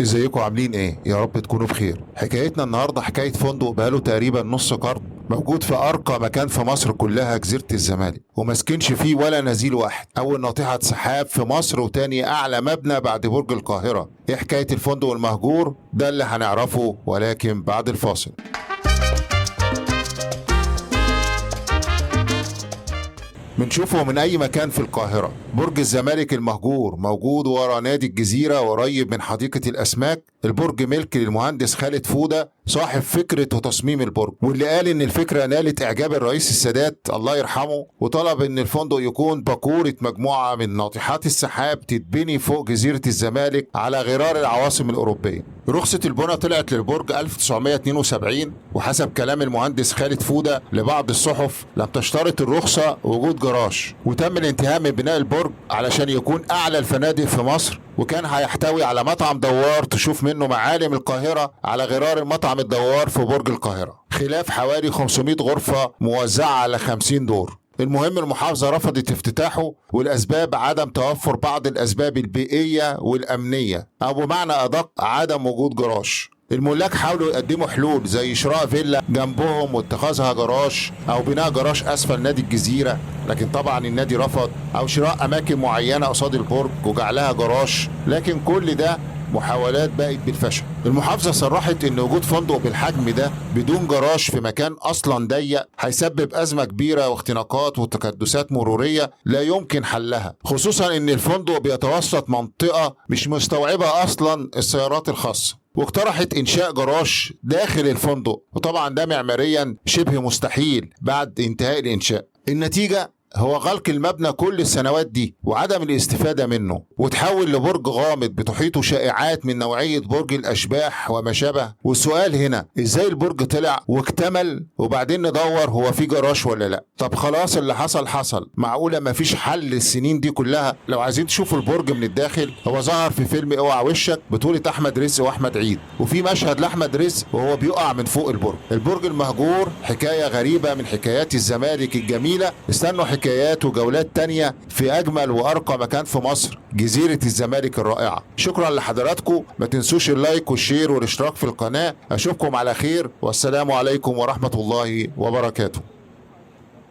ازيكم عاملين ايه؟ يا رب تكونوا بخير. حكايتنا النهارده حكايه فندق بقاله تقريبا نص قرن موجود في ارقى مكان في مصر كلها، جزيره الزمالك، ومسكنش فيه ولا نزيل واحد. اول ناطحه سحاب في مصر وتاني اعلى مبنى بعد برج القاهره. ايه حكايه الفندق المهجور؟ ده اللي هنعرفه ولكن بعد الفاصل. بنشوفه من أي مكان في القاهرة. برج الزمالك المهجور موجود ورا نادي الجزيرة وقريب من حديقة الأسماك. البرج ملك للمهندس خالد فودة صاحب فكرة وتصميم البرج، واللي قال إن الفكرة نالت إعجاب الرئيس السادات الله يرحمه، وطلب إن الفندق يكون باكورة مجموعة من ناطحات السحاب تتبني فوق جزيرة الزمالك على غرار العواصم الأوروبية. رخصة البناء طلعت للبرج 1972، وحسب كلام المهندس خالد فودة لبعض الصحف لم تشترط الرخصة وجود جراج، وتم الانتهاء من بناء البرج علشان يكون أعلى الفنادق في مصر، وكان هيحتوي على مطعم دوار تشوف منه معالم القاهرة على غرار المطعم الدوار في برج القاهرة، خلاف حوالي 500 غرفة موزعة على 50 دور. المهم المحافظة رفضت افتتاحه، والأسباب عدم توفر بعض الأسباب البيئية والأمنية، أو بمعنى أدق عدم وجود جراج. الملاك حاولوا يقدموا حلول زي شراء فيلا جنبهم واتخاذها جراج، أو بناء جراج أسفل نادي الجزيرة، لكن طبعا النادي رفض، أو شراء أماكن معينة قصاد البرج وجعلها جراج، لكن كل ده محاولات بقت بالفشل. المحافظة صرحت ان وجود فندق بالحجم ده بدون جراج في مكان اصلا ضيق هيسبب ازمة كبيرة واختناقات وتكدسات مرورية لا يمكن حلها، خصوصا ان الفندق بيتوسط منطقة مش مستوعبة اصلا السيارات الخاصة، واقترحت انشاء جراج داخل الفندق، وطبعا ده معماريا شبه مستحيل بعد انتهاء الانشاء. النتيجة هو غلق المبنى كل السنوات دي وعدم الاستفادة منه، وتحول لبرج غامض بتحيطه شائعات من نوعية برج الأشباح وما شابه. والسؤال هنا ازاي البرج طلع واكتمل وبعدين ندور هو في جراج ولا لا؟ طب خلاص اللي حصل حصل، معقولة مفيش حل للسنين دي كلها؟ لو عايزين تشوفوا البرج من الداخل، هو ظهر في فيلم اوعى وشك بطولة أحمد رزق وأحمد عيد، وفي مشهد لأحمد رزق وهو بيقع من فوق البرج. البرج المهجور حكاية غريبة من حكايات الزمالك الجميلة. استنوا حكايات وجولات تانية في أجمل وأرقى مكان في مصر، جزيرة الزمالك الرائعة. شكرا لحضراتكم، ما تنسوش اللايك والشير والاشتراك في القناة. أشوفكم على خير، والسلام عليكم ورحمة الله وبركاته.